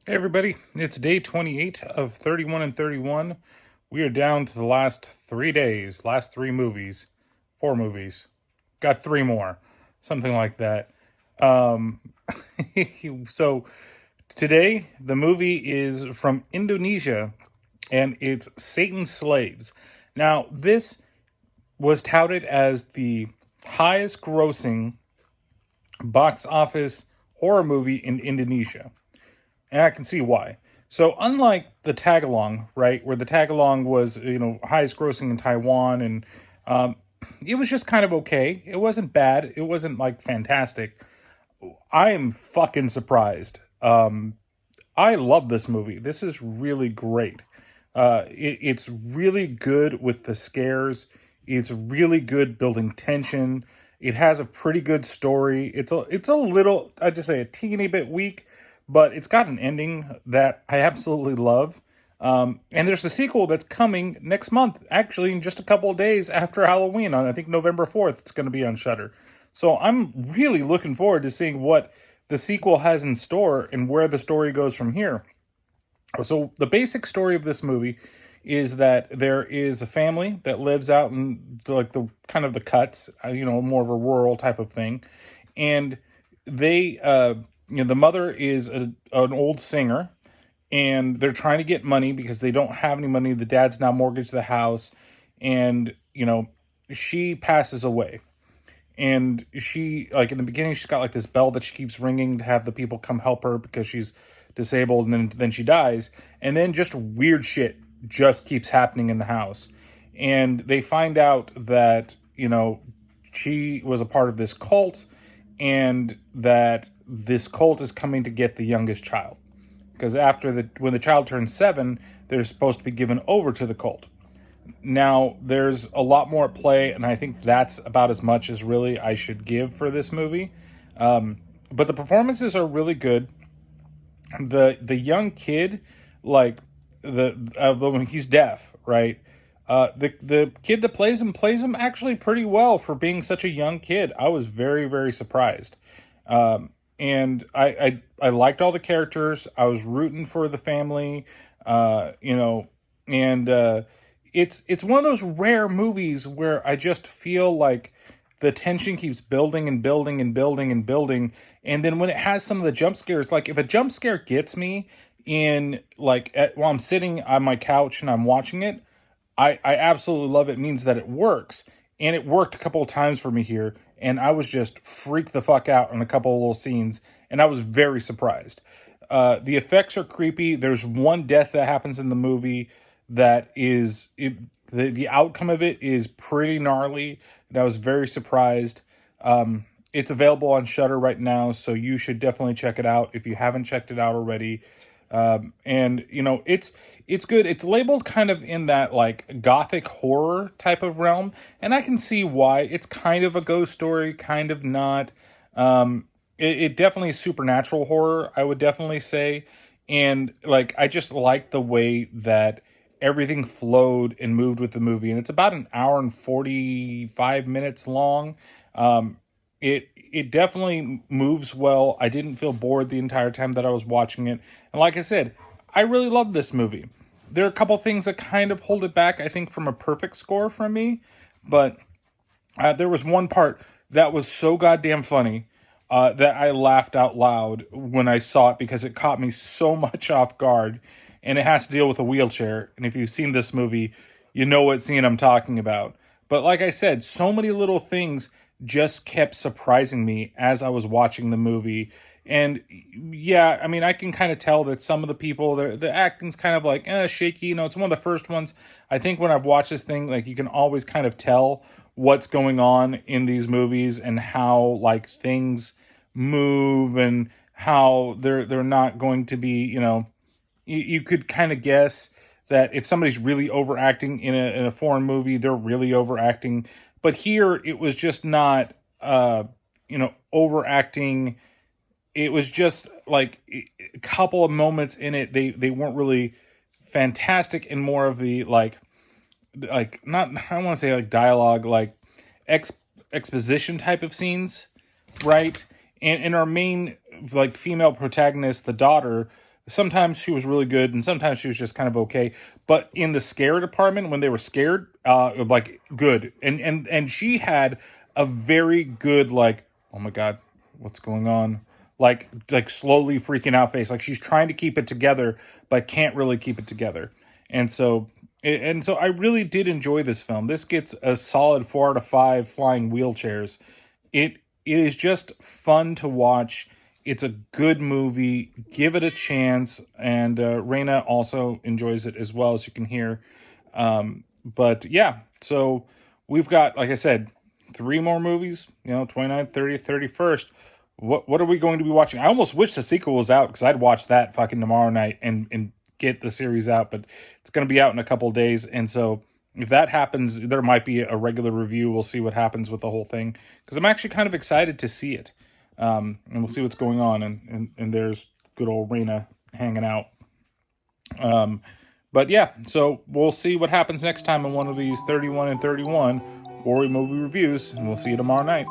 Hey everybody, it's day 28 of 31 and 31. We are down to the last 3 days, last three movies, four movies. Got three more, something like that. Um, so today, the movie is from Indonesia and it's Satan's Slaves. Now, this was touted as the highest grossing box office horror movie in Indonesia. And I can see why. So unlike the tag-along, right, where the tag-along was, highest grossing in Taiwan, and it was just kind of okay. It wasn't bad. It wasn't like fantastic. I am fucking surprised. I love this movie. This is really great. It's really good with the scares. It's really good building tension. It has a pretty good story. It's a little, I'd just say a teeny bit weak, but it's got an ending that I absolutely love. And there's a sequel that's coming next month, actually in just a couple of days after Halloween, on I think November 4th. It's going to be on Shudder. So I'm really looking forward to seeing what the sequel has in store and where the story goes from here. So the basic story of this movie is that there is a family that lives out in the kind of the cuts, more of a rural type of thing, and they, the mother is an old singer, and they're trying to get money because they don't have any money. The dad's now mortgaged the house, and she passes away. And she, like, in the beginning, she's got like this bell that she keeps ringing to have the people come help her because she's disabled, and then she dies. And then just weird shit just keeps happening in the house. And they find out that, she was a part of this cult, and that this cult is coming to get the youngest child. Because when the child turns 7, they're supposed to be given over to the cult. Now, there's a lot more at play, and I think that's about as much as really I should give for this movie. But the performances are really good. The young kid, like he's deaf, right? The kid that plays him actually pretty well for being such a young kid. I was very, very surprised. And I liked all the characters. I was rooting for the family, and it's one of those rare movies where I just feel like the tension keeps building and building and building and building. And then when it has some of the jump scares, like if a jump scare gets me while I'm sitting on my couch and I'm watching it, I absolutely love it. It means that it works. And it worked a couple of times for me here. And I was just freaked the fuck out on a couple of little scenes. And I was very surprised. The effects are creepy. There's one death that happens in the movie that is... The outcome of it is pretty gnarly. And I was very surprised. It's available on Shudder right now, so you should definitely check it out if you haven't checked it out already. And it's good. It's labeled kind of in that like gothic horror type of realm, and I can see why. It's kind of a ghost story, kind of not. It definitely is supernatural horror, I would definitely say. And like I just like the way that everything flowed and moved with the movie, and it's about an hour and 45 minutes long. It definitely moves well. I didn't feel bored the entire time that I was watching it. And like I said, I really love this movie. There are a couple things that kind of hold it back, I think, from a perfect score from me. But there was one part that was so goddamn funny that I laughed out loud when I saw it because it caught me so much off guard. And it has to deal with a wheelchair. And if you've seen this movie, you know what scene I'm talking about. But like I said, so many little things just kept surprising me as I was watching the movie. And yeah, I mean, I can kind of tell that some of the people, the acting's kind of like shaky. It's one of the first ones. I think when I've watched this thing, like you can always kind of tell what's going on in these movies and how like things move and how they're not going to be, you could kind of guess that if somebody's really overacting in a foreign movie, they're really overacting. But here, it was just not, overacting. It was just like a couple of moments in it. They weren't really fantastic, and more of the like not, I don't want to say like dialogue, like exposition type of scenes, right? And our main like female protagonist, the daughter, Sometimes she was really good, and sometimes she was just kind of okay. But in the scare department, when they were scared, like good, and she had a very good like, oh my god, what's going on? Like slowly freaking out face, like she's trying to keep it together but can't really keep it together. And so and so I really did enjoy this film. This gets a solid 4 out of 5 flying wheelchairs. It is just fun to watch. It's a good movie. Give it a chance. And Reina also enjoys it as well, as you can hear. But yeah, so we've got, like I said, 3 more movies, 29th, 30th, 31st. What are we going to be watching? I almost wish the sequel was out because I'd watch that fucking tomorrow night and get the series out, but it's going to be out in a couple days. And so if that happens, there might be a regular review. We'll see what happens with the whole thing because I'm actually kind of excited to see it. And we'll see what's going on. And there's good old Rena hanging out. But yeah, so we'll see what happens next time in one of these 31 and 31 horror movie reviews, and we'll see you tomorrow night.